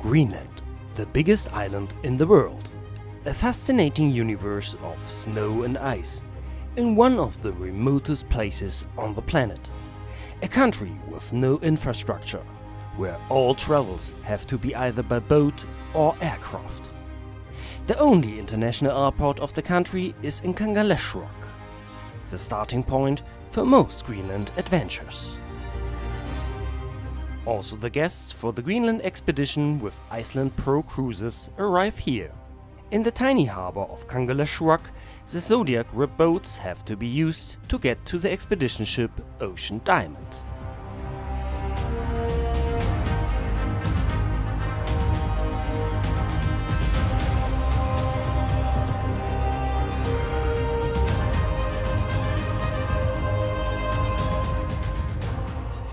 Greenland, the biggest island in the world. A fascinating universe of snow and ice, in one of the remotest places on the planet. A country with no infrastructure, where all travels have to be either by boat or aircraft. The only international airport of the country is in Kangerlussuaq, the starting point for most Greenland adventures. Also, the guests for the Greenland expedition with Iceland Pro Cruises arrive here. In the tiny harbor of Kangerlussuaq, the Zodiac rowboats have to be used to get to the expedition ship Ocean Diamond.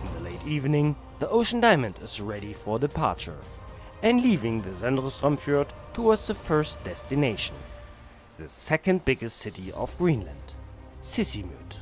In the late evening, the Ocean Diamond is ready for departure and leaving the Sandreströmfjord towards the first destination, the second biggest city of Greenland, Sissimut.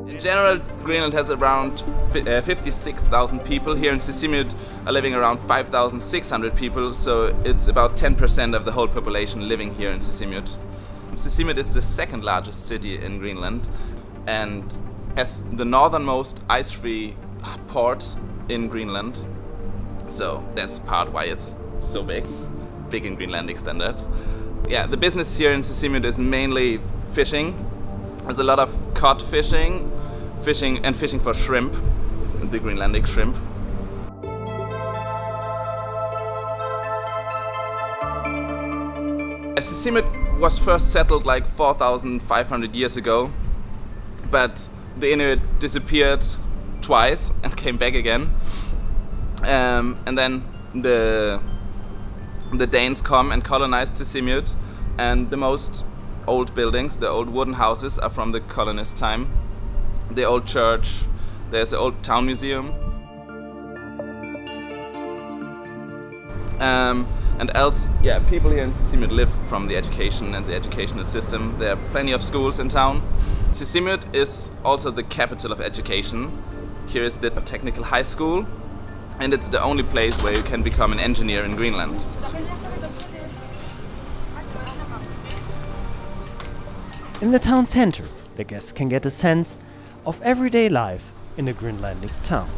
In general, Greenland has around 56,000 people. Here in Sissimut are living around 5,600 people, so it's about 10% of the whole population living here in Sissimut. Sissimut is the second largest city in Greenland and has the northernmost ice-free port in Greenland. So that's part why it's so big in Greenlandic standards. Yeah, the business here in Sissimut is mainly fishing. There's a lot of cod fishing for shrimp, the Greenlandic shrimp. Sissimut was first settled like 4,500 years ago, but the Inuit disappeared twice and came back again. And then the Danes come and colonized Sissimut, and the most old buildings, the old wooden houses, are from the colonist time. The old church, there's an old town museum. And else, yeah, people here in Sissimut live from the education and the educational system. There are plenty of schools in town. Sissimut is also the capital of education. Here is the technical high school, and it's the only place where you can become an engineer in Greenland. In the town center, the guests can get a sense of everyday life in a Greenlandic town.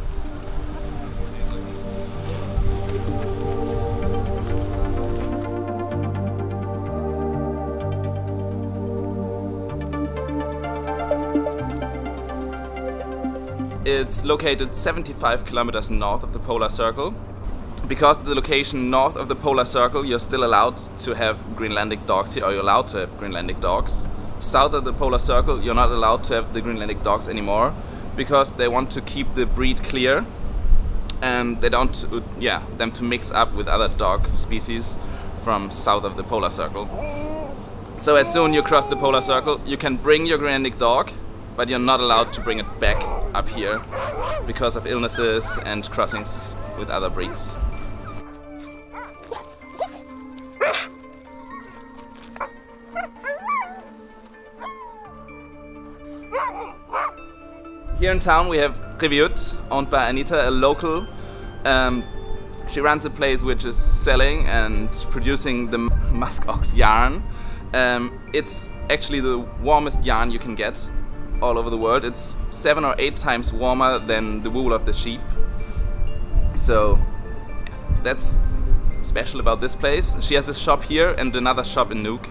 It's located 75 kilometers north of the polar circle. Because of the location north of the polar circle, you're still allowed to have Greenlandic dogs here, or you're allowed to have Greenlandic dogs. South of the polar circle, you're not allowed to have the Greenlandic dogs anymore, because they want to keep the breed clear and they don't them to mix up with other dog species from south of the polar circle. So as soon you cross the polar circle, you can bring your Greenlandic dog, but you're not allowed to bring it back up here because of illnesses and crossings with other breeds. Here in town we have Reviut, owned by Anita, a local. She runs a place which is selling and producing the musk ox yarn. It's actually the warmest yarn you can get all over the world. It's 7 or 8 times warmer than the wool of the sheep. So that's special about this place. She has a shop here and another shop in Nuuk.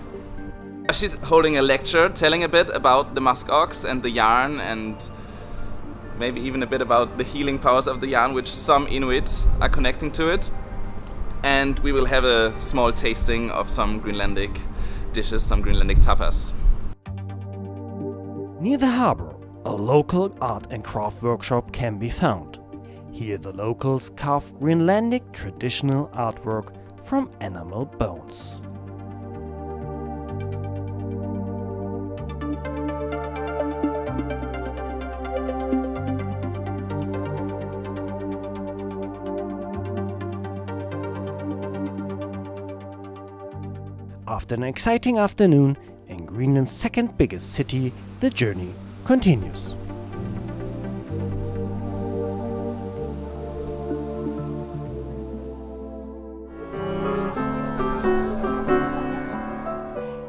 She's holding a lecture telling a bit about the musk ox and the yarn, and maybe even a bit about the healing powers of the yarn, which some Inuit are connecting to it. And we will have a small tasting of some Greenlandic dishes, some Greenlandic tapas. Near the harbor a local art and craft workshop can be found. Here the locals carve Greenlandic traditional artwork from animal bones. After an exciting afternoon in Greenland's second biggest city, the journey continues.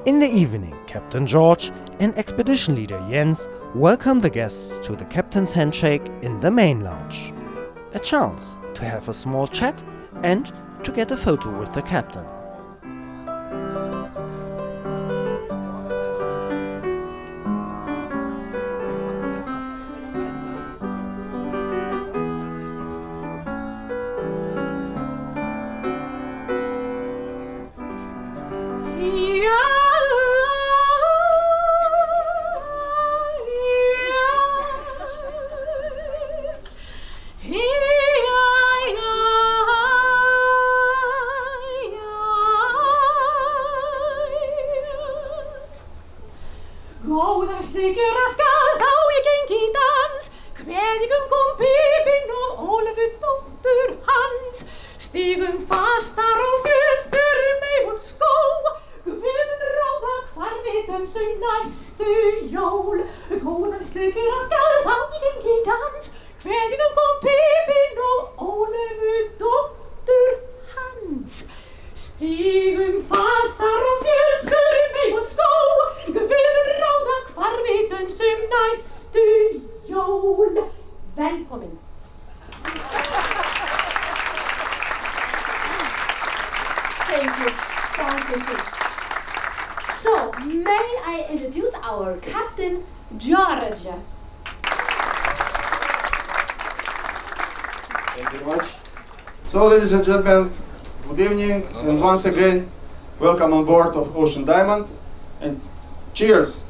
In the evening, Captain George and expedition leader Jens welcome the guests to the captain's handshake in the main lounge. A chance to have a small chat and to get a photo with the captain. Góðar stykkjur að skal þá ég gengi í dans, kveðjum kom Pipinn og Ólafur dóttur hans. Stígum fastar og fjölsbjörnum ei út skó, Guð mun ráða hvar við dönsum næstu jól. Góðar stykkjur að skal þá ég gengi í dans, kveðjum kom Pipinn og Ólafur dóttur hans. Stígum fastar og fjölsbjörnum ei út skó, Guð mun ráða hvar við dönsum næstu jól. Velkomin. Thank you. Thank you. So, may I introduce our Captain George? Thank you very much. So, ladies and gentlemen, good evening, and once again, welcome on board of Ocean Diamond, and cheers!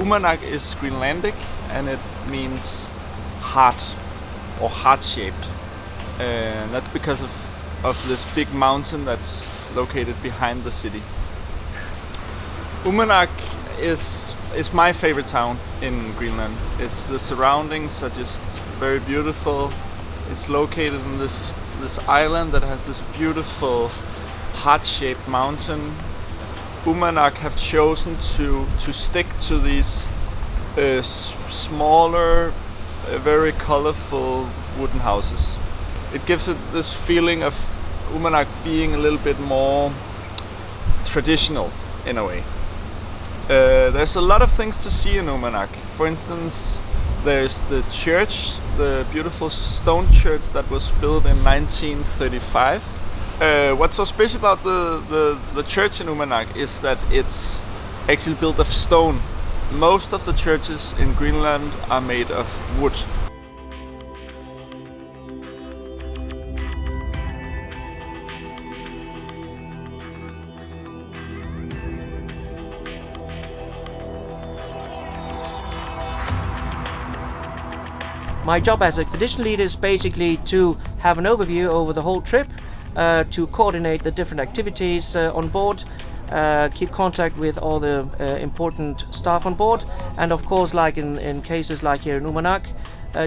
Uummannaq is Greenlandic and it means heart or heart-shaped. That's because of this big mountain that's located behind the city. Uummannaq is my favorite town in Greenland. The surroundings are just very beautiful. It's located in this island that has this beautiful heart-shaped mountain. Uummannaq have chosen to stick to these smaller, very colorful wooden houses. It gives it this feeling of Uummannaq being a little bit more traditional in a way. There's a lot of things to see in Uummannaq. For instance, there's the church, the beautiful stone church that was built in 1935. What's so special about the church in Uummannaq is that it's actually built of stone. Most of the churches in Greenland are made of wood. My job as expedition leader is basically to have an overview over the whole trip, to coordinate the different activities on board, keep contact with all the important staff on board, and of course, like in cases like here in Uummannaq,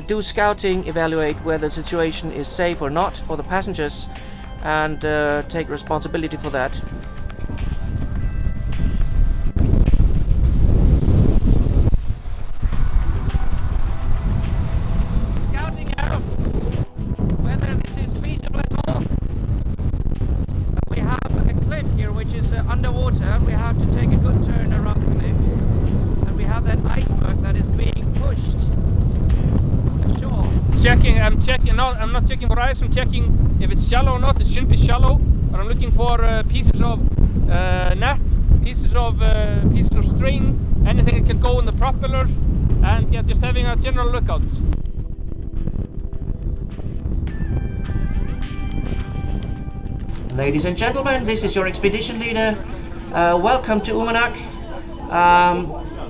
do scouting, evaluate whether the situation is safe or not for the passengers, and take responsibility for that. and now I'm not checking for ice, I'm checking if it's shallow or not. It shouldn't be shallow, but I'm looking for pieces of net, pieces of string, anything that can go in the propeller, and yeah, just having a general lookout. Ladies and gentlemen, this is your expedition leader. Welcome to Uummannaq.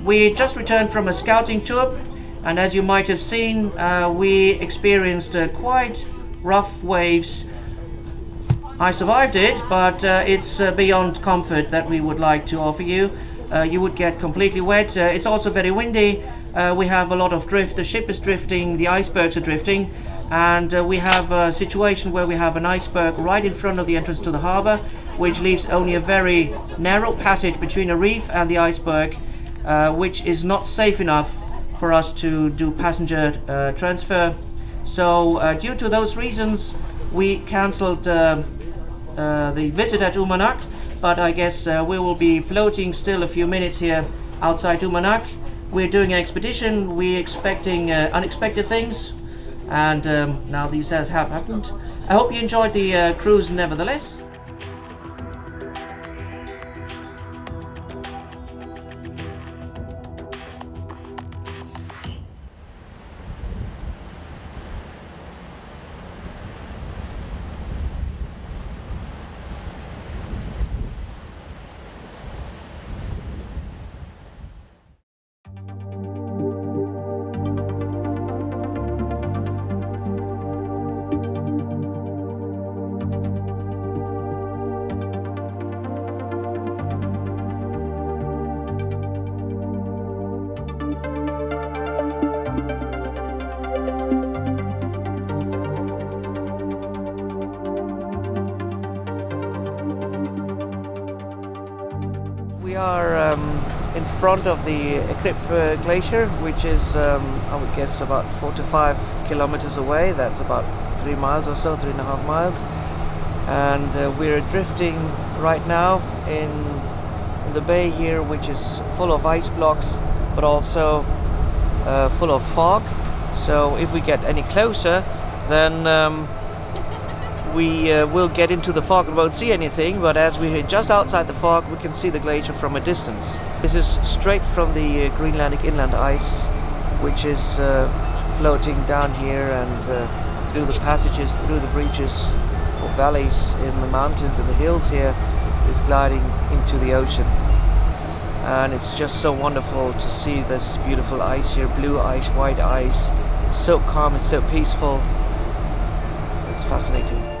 We just returned from a scouting tour, and as you might have seen, we experienced quite rough waves. I survived it, but it's beyond comfort that we would like to offer you. You would get completely wet. It's also very windy. We have a lot of drift. The ship is drifting, the icebergs are drifting, and we have a situation where we have an iceberg right in front of the entrance to the harbour, which leaves only a very narrow passage between a reef and the iceberg, which is not safe enough for us to do passenger transfer. So due to those reasons, we cancelled the visit at Uummannaq, but I guess we will be floating still a few minutes here outside Uummannaq. We're doing an expedition, we're expecting unexpected things, and now these have happened. I hope you enjoyed the cruise nevertheless. We are in front of the Ekrip glacier, which is, I would guess, about 4 to 5 kilometers away. That's about 3 miles or so, 3.5 miles. And we're drifting right now in the bay here, which is full of ice blocks, but also full of fog. So if we get any closer, then we will get into the fog and won't see anything, but as we're just outside the fog, we can see the glacier from a distance. This is straight from the Greenlandic inland ice, which is floating down here and through the passages, through the breaches or valleys in the mountains and the hills here, is gliding into the ocean. And it's just so wonderful to see this beautiful ice here, blue ice, white ice. It's so calm, it's so peaceful. It's fascinating.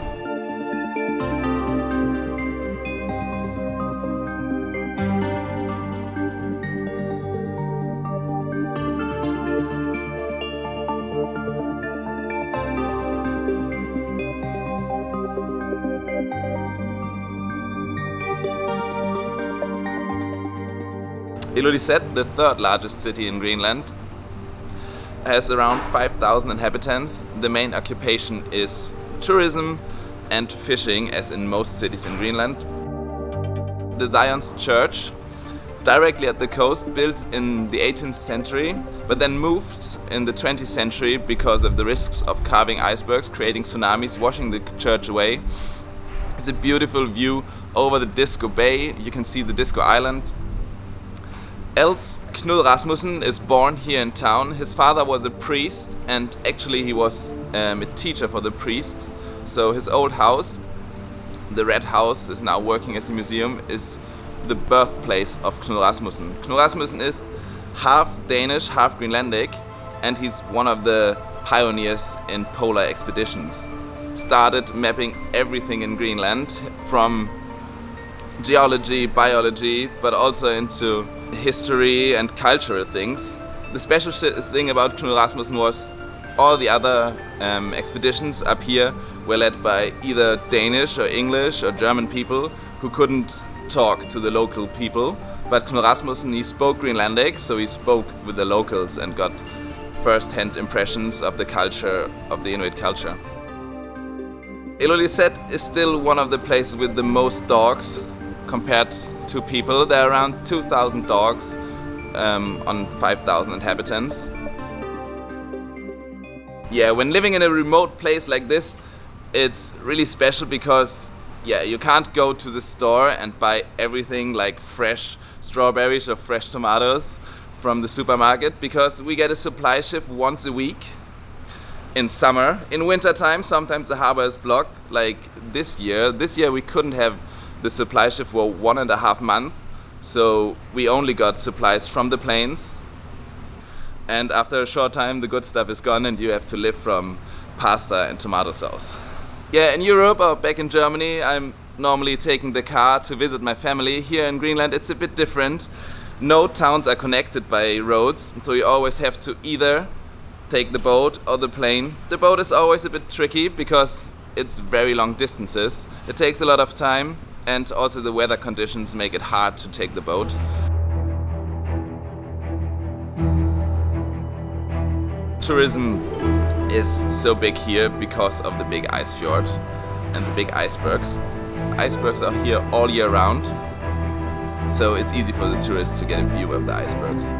Ilulissat, the third largest city in Greenland, has around 5,000 inhabitants. The main occupation is tourism and fishing, as in most cities in Greenland. The Zion's Church, directly at the coast, built in the 18th century, but then moved in the 20th century because of the risks of calving icebergs, creating tsunamis, washing the church away. It's a beautiful view over the Disco Bay. You can see the Disco Island. Els Knud Rasmussen is born here in town. His father was a priest, and actually he was a teacher for the priests. So his old house, the Red House, is now working as a museum, is the birthplace of Knud Rasmussen. Knud Rasmussen is half Danish, half Greenlandic, and he's one of the pioneers in polar expeditions. Started mapping everything in Greenland, from geology, biology, but also into history and cultural things. The special thing about Knud Rasmussen was all the other expeditions up here were led by either Danish or English or German people who couldn't talk to the local people. But Knud Rasmussen, he spoke Greenlandic, so he spoke with the locals and got first-hand impressions of the culture, of the Inuit culture. Ilulissat is still one of the places with the most dogs compared to people. There are around 2,000 dogs on 5,000 inhabitants. yeah, when living in a remote place like this, it's really special because yeah, you can't go to the store and buy everything like fresh strawberries or fresh tomatoes from the supermarket, because we get a supply ship once a week in summer. In winter time, sometimes the harbor is blocked. Like this year we couldn't have the supply ship for 1.5 months, so we only got supplies from the planes. And after a short time, the good stuff is gone and you have to live from pasta and tomato sauce. Yeah, in Europe or back in Germany, I'm normally taking the car to visit my family. Here in Greenland, it's a bit different. No towns are connected by roads, so you always have to either take the boat or the plane. The boat is always a bit tricky because it's very long distances. It takes a lot of time, and also the weather conditions make it hard to take the boat. Tourism is so big here because of the big ice fjord and the big icebergs. Icebergs are here all year round, so it's easy for the tourists to get a view of the icebergs.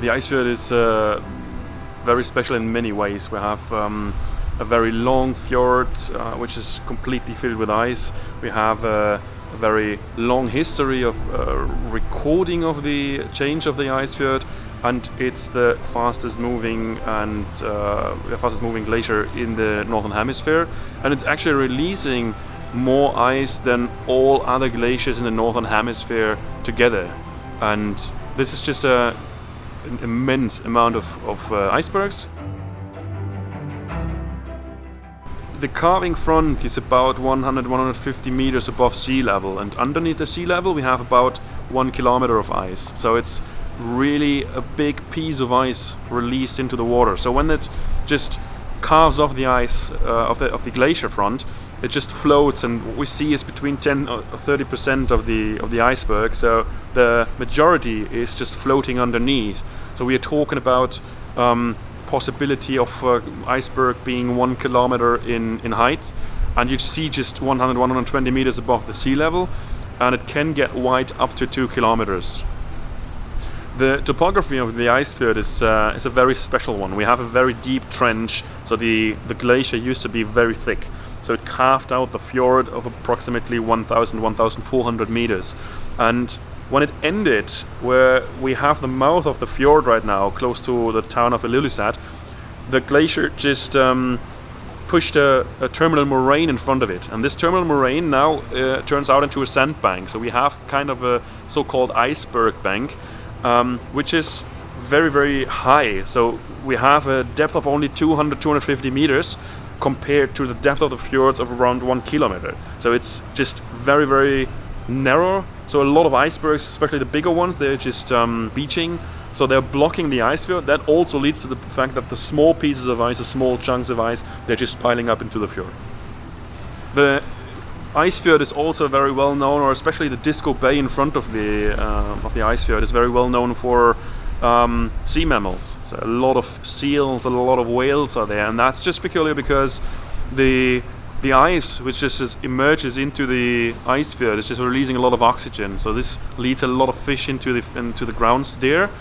The ice fjord is very special in many ways. We have a very long fjord which is completely filled with ice. We have a very long history of recording of the change of the ice fjord, and it's the fastest moving glacier in the northern hemisphere, and it's actually releasing more ice than all other glaciers in the northern hemisphere together. And this is just an immense amount of icebergs. The carving front is about 100-150 meters above sea level, and underneath the sea level we have about 1 kilometer of ice. So it's really a big piece of ice released into the water. So when it just carves off the ice of the glacier front, it just floats, and what we see is between 10 or 30% of the iceberg. So the majority is just floating underneath. So we are talking about possibility of iceberg being 1 kilometer in height, and you see just 100-120 meters above the sea level, and it can get wide up to 2 kilometers. The topography of the ice fjord is a very special one. We have a very deep trench, so the glacier used to be very thick. So it carved out the fjord of approximately 1,400 meters. And when it ended, where we have the mouth of the fjord right now, close to the town of Ilulissat, the glacier just pushed a terminal moraine in front of it. And this terminal moraine now turns out into a sandbank. So we have kind of a so-called iceberg bank, which is very, very high. So we have a depth of only 200-250 meters compared to the depth of the fjords of around 1 kilometer. So it's just very, very narrow. So a lot of icebergs, especially the bigger ones, they're just beaching. So they're blocking the ice fjord. That also leads to the fact that the small pieces of ice, the small chunks of ice, they're just piling up into the fjord. The ice fjord is also very well known, or especially the Disco Bay in front of the ice fjord is very well known for sea mammals. So a lot of seals and a lot of whales are there, and that's just peculiar because the ice which just emerges into the ice fjord is just releasing a lot of oxygen. So this leads a lot of fish into the grounds there.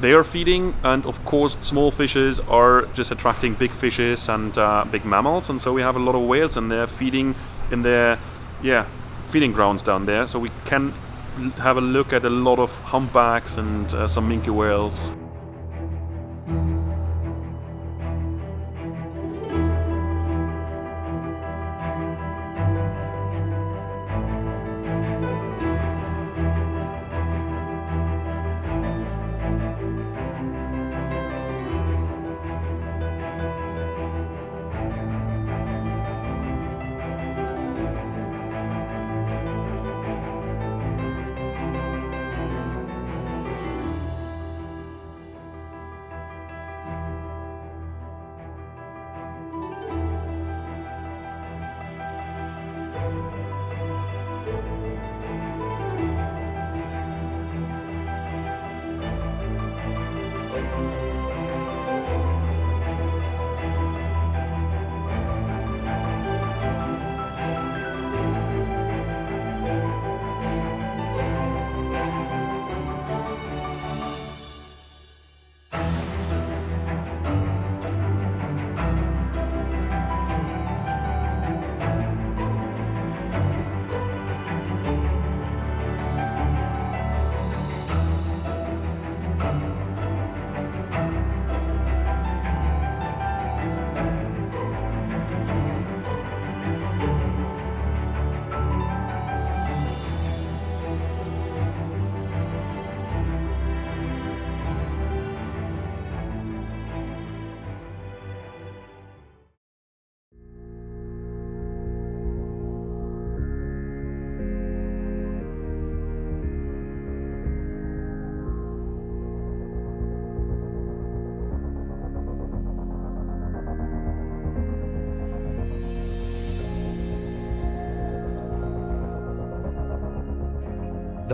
They are feeding, and of course small fishes are just attracting big fishes and big mammals, and so we have a lot of whales, and they're feeding in their feeding grounds down there. So we can have a look at a lot of humpbacks and some minke whales.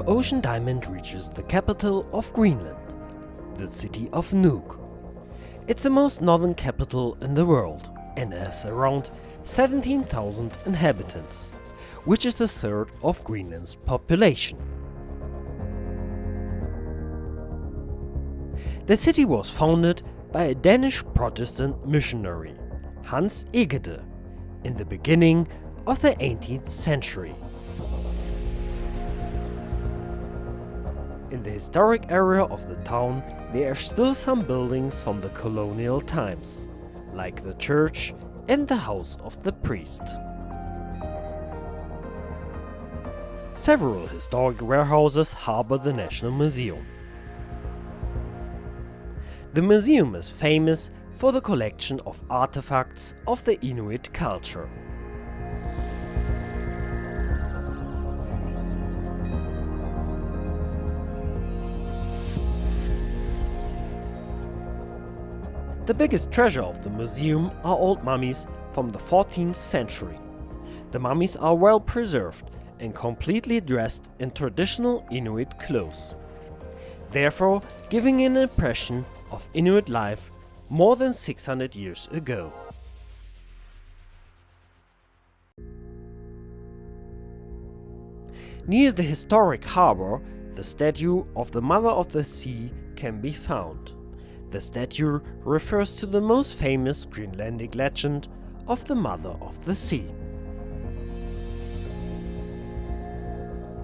the ocean diamond reaches the capital of Greenland, the city of Nuuk. It's the most northern capital in the world and has around 17,000 inhabitants, which is the third of Greenland's population. The city was founded by a Danish Protestant missionary, Hans Egede, in the beginning of the 18th century. In the historic area of the town, there are still some buildings from the colonial times, like the church and the house of the priest. Several historic warehouses harbor the National Museum. The museum is famous for the collection of artifacts of the Inuit culture. The biggest treasure of the museum are old mummies from the 14th century. The mummies are well preserved and completely dressed in traditional Inuit clothes, therefore giving an impression of Inuit life more than 600 years ago. Near the historic harbor, the statue of the Mother of the Sea can be found. The statue refers to the most famous Greenlandic legend of the Mother of the Sea.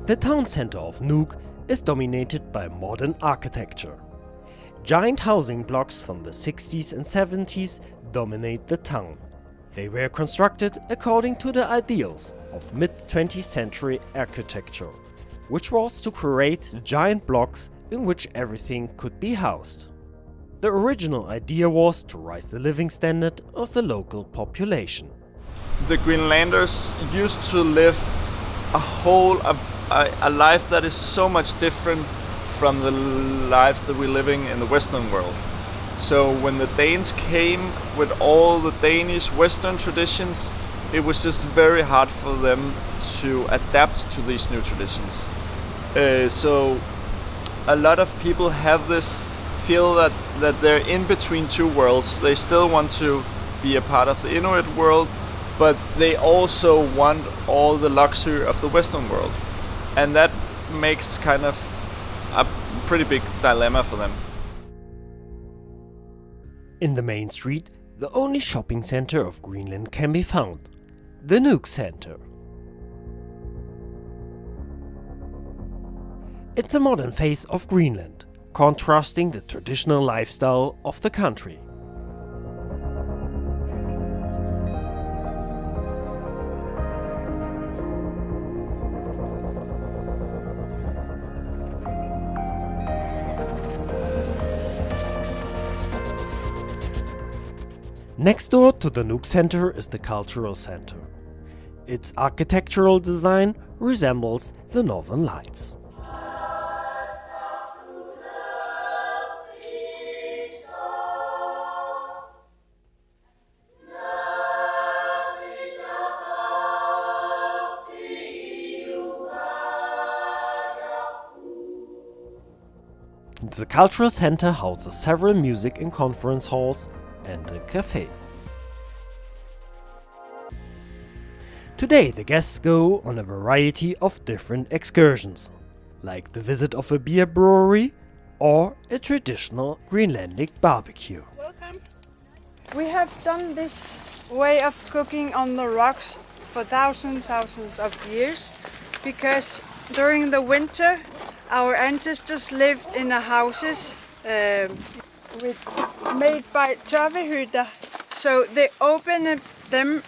The town center of Nuuk is dominated by modern architecture. Giant housing blocks from the 60s and 70s dominate the town. They were constructed according to the ideals of mid-20th century architecture, which was to create giant blocks in which everything could be housed. The original idea was to raise the living standard of the local population. The Greenlanders used to live a life that is so much different from the lives that we're living in the Western world. So when the Danes came with all the Danish Western traditions, it was just very hard for them to adapt to these new traditions. So a lot of people have this feel that they're in between two worlds. They still want to be a part of the Inuit world, but they also want all the luxury of the Western world. And that makes kind of a pretty big dilemma for them. In the main street, the only shopping center of Greenland can be found, the Nuuk Center. It's the modern face of Greenland, contrasting the traditional lifestyle of the country. Next door to the Nuuk Center is the Cultural Center. Its architectural design resembles the Northern Lights. The Cultural Center houses several music and conference halls and a cafe. Today the guests go on a variety of different excursions, like the visit of a beer brewery or a traditional Greenlandic barbecue. Welcome. We have done this way of cooking on the rocks for thousands of years because during the winter our ancestors lived in the houses made by tørvehytter. So they open them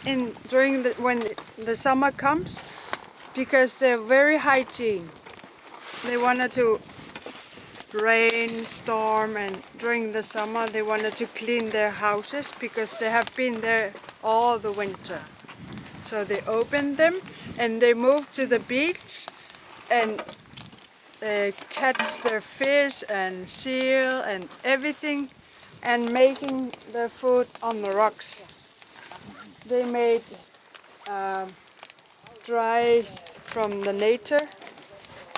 when the summer comes because they're very hygiene. They wanted to rainstorm, and during the summer they wanted to clean their houses because they have been there all the winter. So they opened them and they moved to the beach and catch their fish and seal and everything, and making their food on the rocks. They made dry from the nature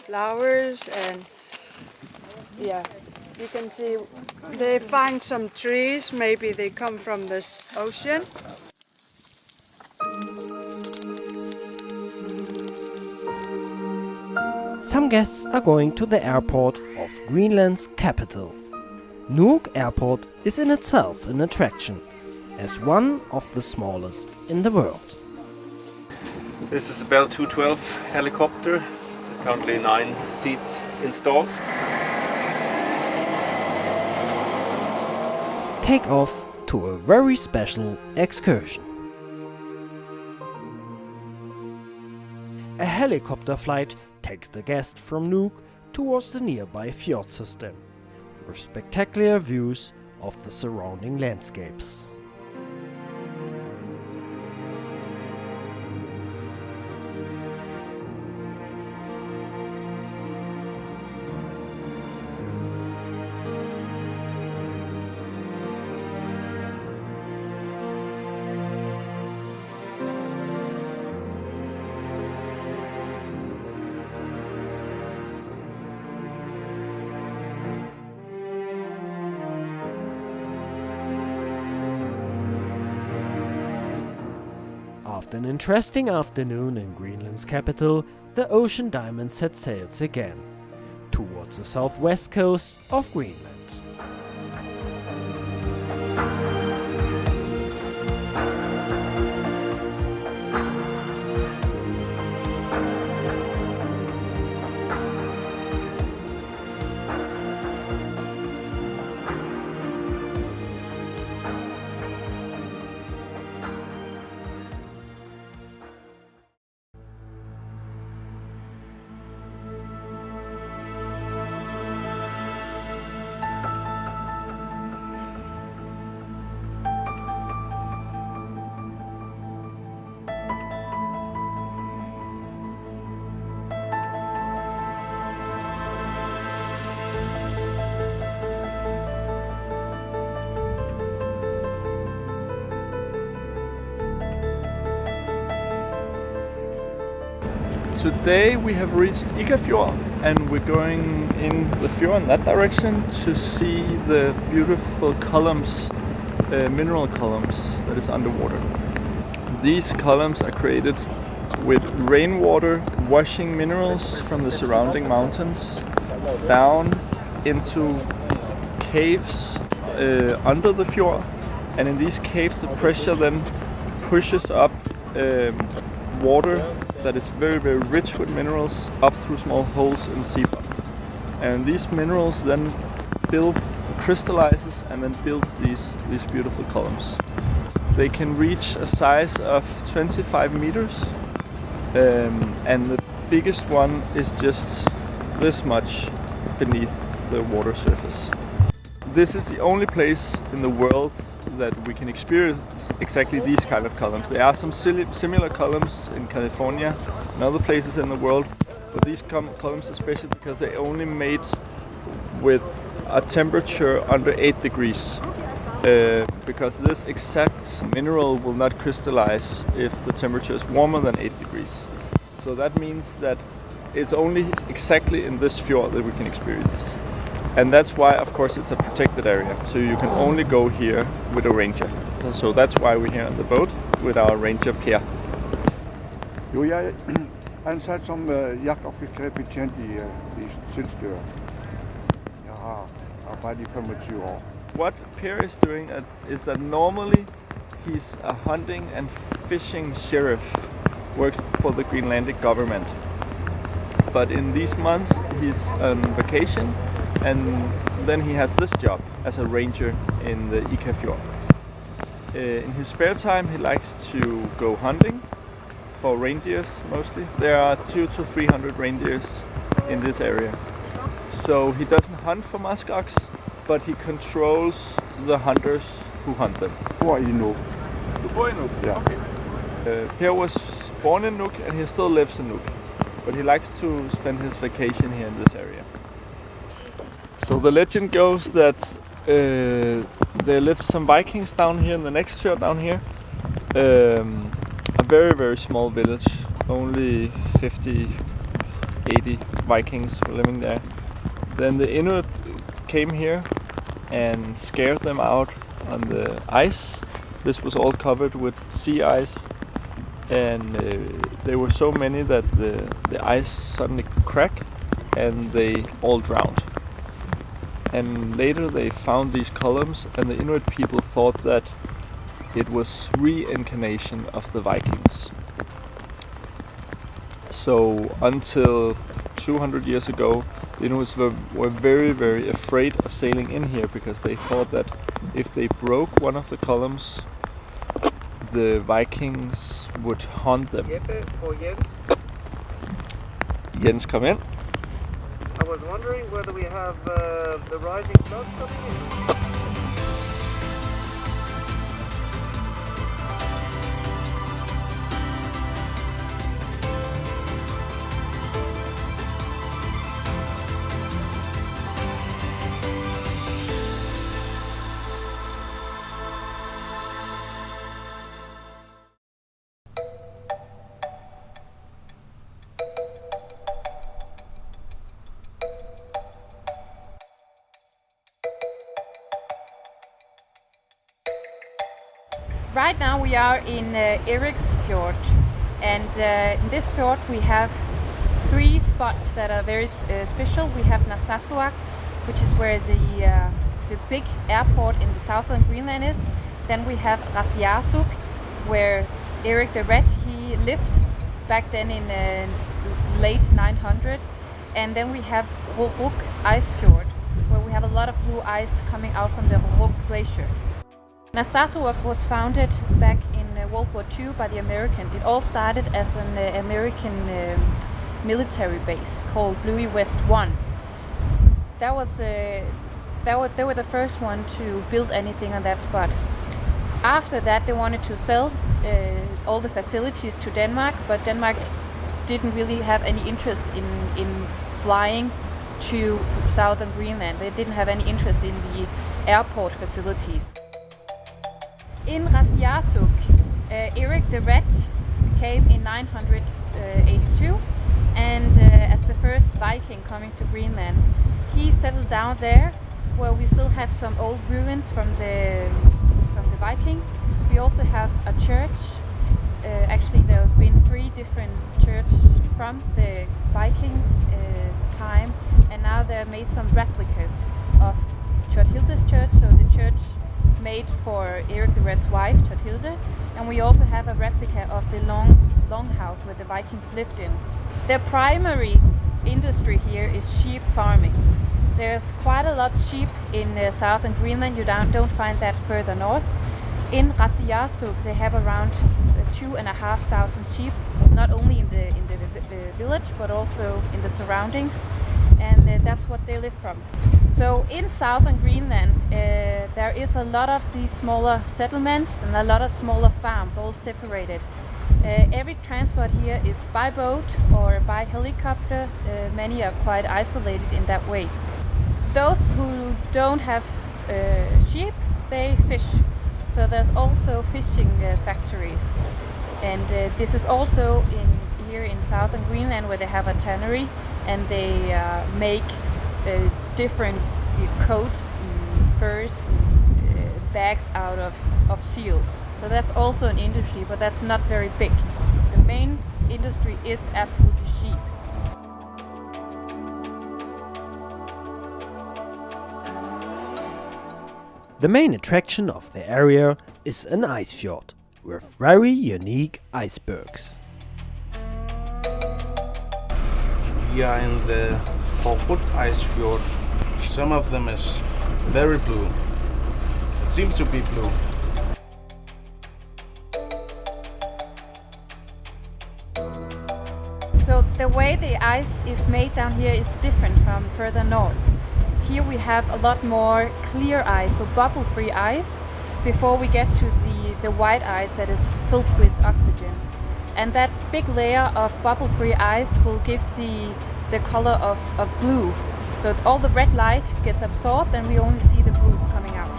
flowers, and yeah, you can see they find some trees. Maybe they come from this ocean. Some guests are going to the airport of Greenland's capital. Nuuk Airport is in itself an attraction, as one of the smallest in the world. This is a Bell 212 helicopter, currently 9 seats installed. Take off to a very special excursion. A helicopter flight takes the guest from Nuuk towards the nearby fjord system, with spectacular views of the surrounding landscapes. After an interesting afternoon in Greenland's capital, the Ocean Diamond set sails again, towards the southwest coast of Greenland. Today we have reached Ikafjord and we're going in the fjord in that direction to see the beautiful columns, mineral columns that is underwater. These columns are created with rainwater washing minerals from the surrounding mountains down into caves under the fjord, and in these caves the pressure then pushes up water that is very, very rich with minerals up through small holes in the seabed. And these minerals then crystallizes and then builds these beautiful columns. They can reach a size of 25 meters, and the biggest one is just this much beneath the water surface. This is the only place in the world that we can experience exactly these kind of columns. There are some similar columns in California and other places in the world, but these columns are special because they're only made with a temperature under 8 degrees. Because this exact mineral will not crystallize if the temperature is warmer than 8 degrees. So that means that it's only exactly in this fjord that we can experience this. And that's why, of course, it's a protected area. So you can only go here with a ranger. So that's why we're here on the boat with our ranger Per. Jo, jeg er ansat som jagtofficerbetjent i Sydstør. Jeg har arbejdet i 25 år. What Per is doing is that normally he's a hunting and fishing sheriff, works for the Greenlandic government. But in these months he's on vacation, and then he has this job as a ranger in the Ikafjord. In his spare time he likes to go hunting for reindeers mostly. There are 200 to 300 reindeers in this area. So he doesn't hunt for muskox, but he controls the hunters who hunt them. Hvor i Nuuk? Du bor i Nuuk? Yeah. Okay. Per was born in Nuuk and he still lives in Nuuk, but he likes to spend his vacation here in this area. So the legend goes that there lived some Vikings down here in the next fjord down here. A very, very small village, only 50, 80 Vikings were living there. Then the Inuit came here and scared them out on the ice. This was all covered with sea ice, and there were so many that the ice suddenly cracked and they all drowned. And later they found these columns, and the Inuit people thought that it was reincarnation of the Vikings. So until 200 years ago, the Inuits were very, very afraid of sailing in here, because they thought that if they broke one of the columns, the Vikings would haunt them. Jens, come in. I was wondering whether we have the rising flood coming in. Right now we are in Erik's Fjord, and in this fjord we have three spots that are very special. We have Narsarsuaq, which is where the big airport in the southern Greenland is. Then we have Qasiarsuaq, where Erik the Red he lived back then in late 900. And then we have Roruk Ice Fjord, where we have a lot of blue ice coming out from the Roruk Glacier. Narsarsuaq was founded back in World War II by the American. It all started as an American military base called Bluey West 1. They were the first one to build anything on that spot. After that, they wanted to sell all the facilities to Denmark, but Denmark didn't really have any interest in flying to southern Greenland. They didn't have any interest in the airport facilities. In Qasiarsuaq, Erik the Red came in 982, and as the first Viking coming to Greenland, he settled down there, where we still have some old ruins from the Vikings. We also have a church. Actually, there's been 3 different churches from the Viking time, and now they've made some replicas of Tjordhilde's church, so the church made for Erik the Red's wife, Tjordhilde, and we also have a replica of the longhouse where the Vikings lived in. Their primary industry here is sheep farming. There's quite a lot of sheep in southern Greenland. You don't find that further north. In Qasiarsuaq, they have around 2,500 sheep, not only in the village but also in the surroundings, and that's what they live from. So in southern Greenland, there is a lot of these smaller settlements and a lot of smaller farms, all separated. Every transport here is by boat or by helicopter. Many are quite isolated in that way. Those who don't have sheep, they fish. So there's also fishing factories. And this is also here in southern Greenland, where they have a tannery, and they make different coats and furs and bags out of seals. So that's also an industry, but that's not very big. The main industry is absolutely sheep. The main attraction of the area is an ice fjord with very unique icebergs. We are in the Roruk Ice Fjord. Some of them is very blue. It seems to be blue. So the way the ice is made down here is different from further north. Here we have a lot more clear ice, so bubble-free ice, before we get to the white ice that is filled with oxygen. And that big layer of bubble-free ice will give the color of blue. So all the red light gets absorbed and we only see the blue coming out.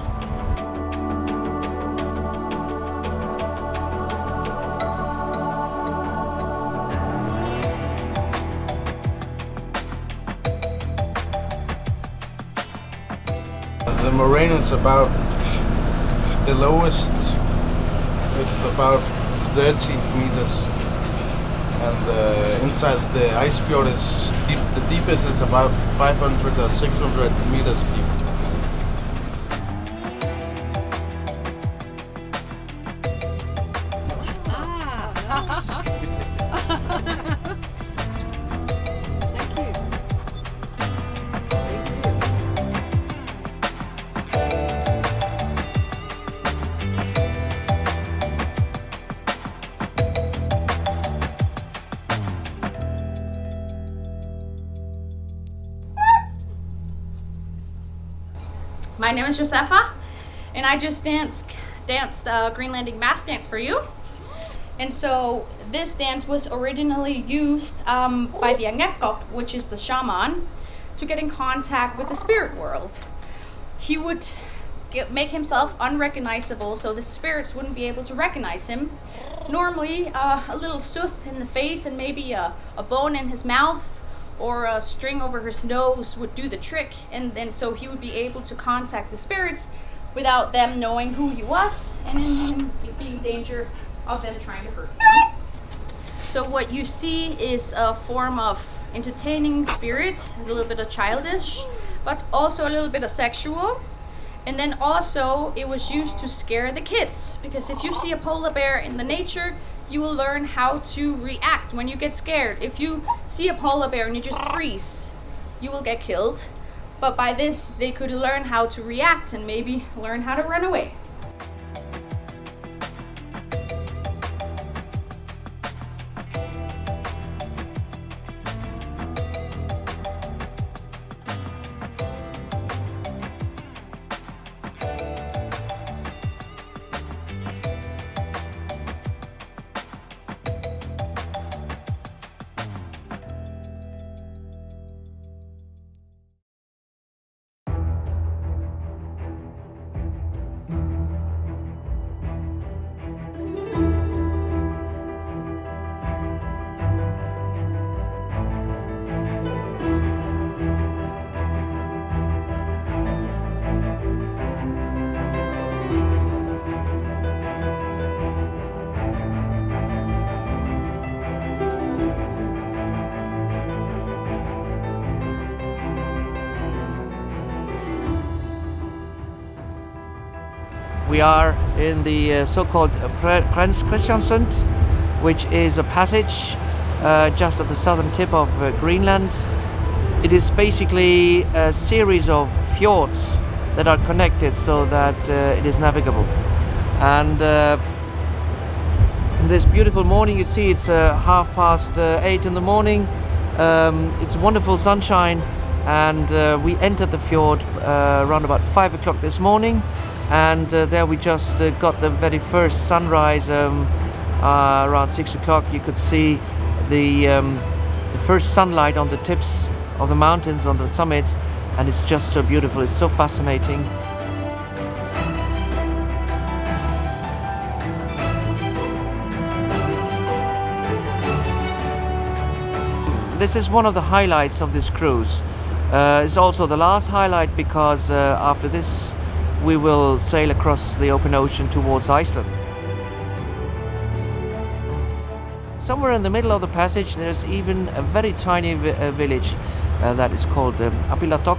terrain is about the lowest is about 30 meters, and inside the ice fjord is deep. The deepest is about 500 or 600 meters deep. My name is Josefa, and I just danced the Greenlandic mask dance for you. And so this dance was originally used by the Angekok, which is the shaman, to get in contact with the spirit world. He would make himself unrecognizable so the spirits wouldn't be able to recognize him. Normally a little soot in the face and maybe a bone in his mouth or a string over his nose would do the trick, and then so he would be able to contact the spirits without them knowing who he was and him being in danger of them trying to hurt him. So what you see is a form of entertaining spirit, a little bit of childish, but also a little bit of sexual. And then also it was used to scare the kids, because if you see a polar bear in the nature, you will learn how to react when you get scared. If you see a polar bear and you just freeze, you will get killed. But by this, they could learn how to react and maybe learn how to run away. We are in the so-called Christiansund, which is a passage just at the southern tip of Greenland. It is basically a series of fjords that are connected so that it is navigable. And this beautiful morning, you see it's 8:30 in the morning. It's wonderful sunshine, and we entered the fjord around about 5 o'clock this morning. And there we just got the very first sunrise around 6 o'clock. You could see the first sunlight on the tips of the mountains, on the summits, and it's just so beautiful. It's so fascinating. This is one of the highlights of this cruise. It's also the last highlight because after this we will sail across the open ocean towards Iceland. Somewhere in the middle of the passage there's even a very tiny village that is called Apilatok.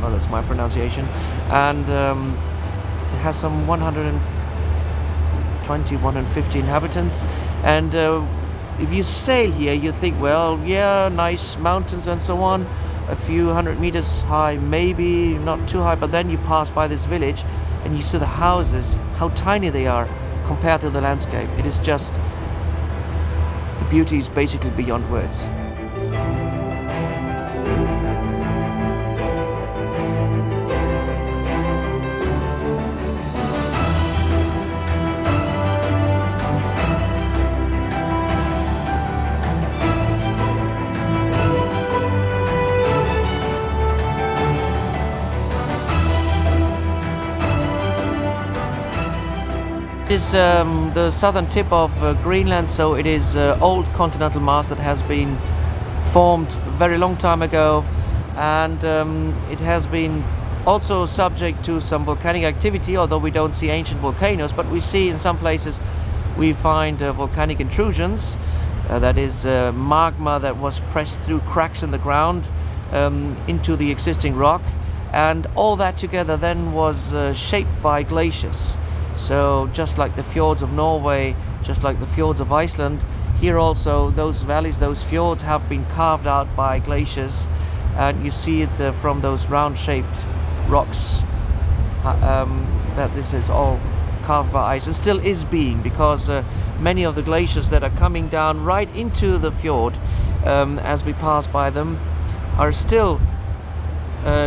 Oh, that's my pronunciation. And it has some 120, 150 inhabitants. And if you sail here, you think, well, yeah, nice mountains and so on, a few hundred meters high, maybe not too high, but then you pass by this village and you see the houses, how tiny they are compared to the landscape. It is just, the beauty is basically beyond words. It is the southern tip of Greenland, so it is old continental mass that has been formed very long time ago, and it has been also subject to some volcanic activity, although we don't see ancient volcanoes, but we see in some places we find volcanic intrusions, that is magma that was pressed through cracks in the ground into the existing rock, and all that together then was shaped by glaciers. So just like the fjords of Norway, just like the fjords of Iceland, here also those valleys, those fjords have been carved out by glaciers, and you see it from those round-shaped rocks that this is all carved by ice, and still is being, because many of the glaciers that are coming down right into the fjord as we pass by them are still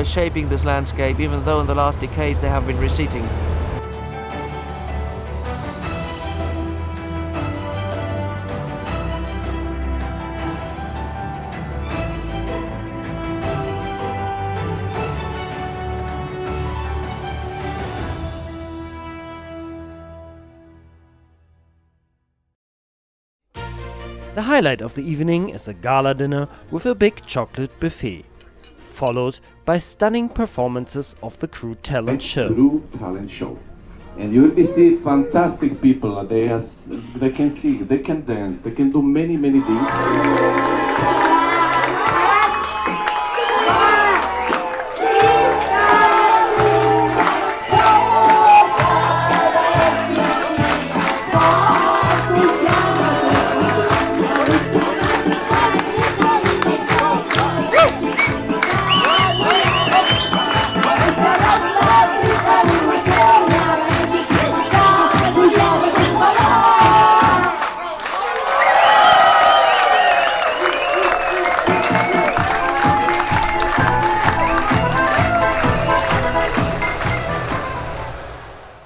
shaping this landscape, even though in the last decades they have been receding. The highlight of the evening is a gala dinner with a big chocolate buffet, followed by stunning performances of the crew talent show. And you will be see fantastic people. They can sing, they can dance, they can do many things.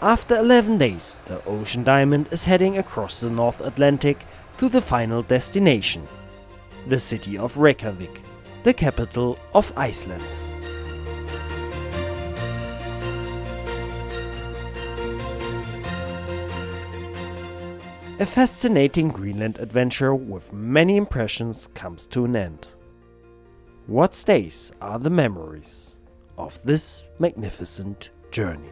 After 11 days, the Ocean Diamond is heading across the North Atlantic to the final destination, the city of Reykjavik, the capital of Iceland. A fascinating Greenland adventure with many impressions comes to an end. What stays are the memories of this magnificent journey.